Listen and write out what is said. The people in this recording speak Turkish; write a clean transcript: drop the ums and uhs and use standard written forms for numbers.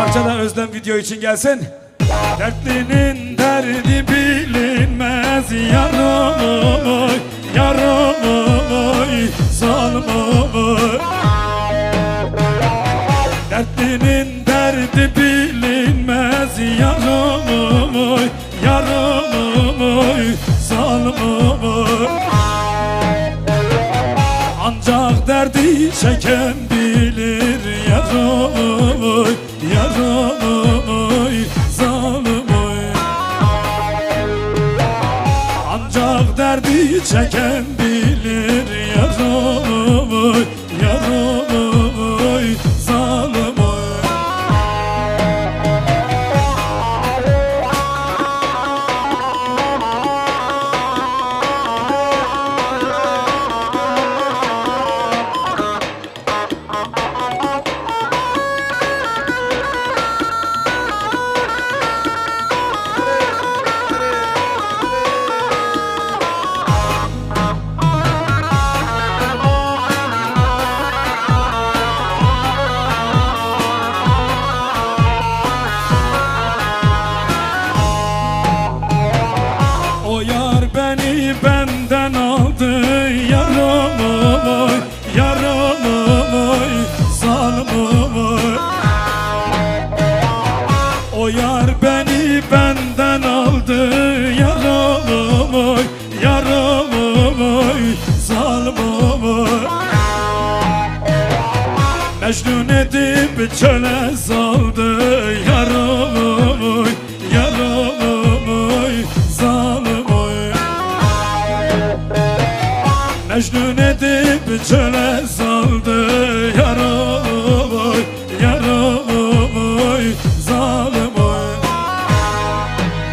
parça da Özlem video için gelsin. Dertlinin derdi bilinmez yarım oy, yarım oy, zalim oy. Dertlinin derdi bilinmez yarım oy, yarım oy, zalim oy. Ancak derdi çeken bilir yarım oy, yarım oy, zalim oy. Ancak derdi çeken bilir yarım oy, yarım oy, zalim oy. Beni benden aldı yarım oy, yarım oy, zalim oy. O yar beni benden aldı yarım oy, yarım oy, zalim oy. Mecnun edip çöle saldı yarım oy, yarım oy, zalim oy. Mecnun edip çöle saldı yarım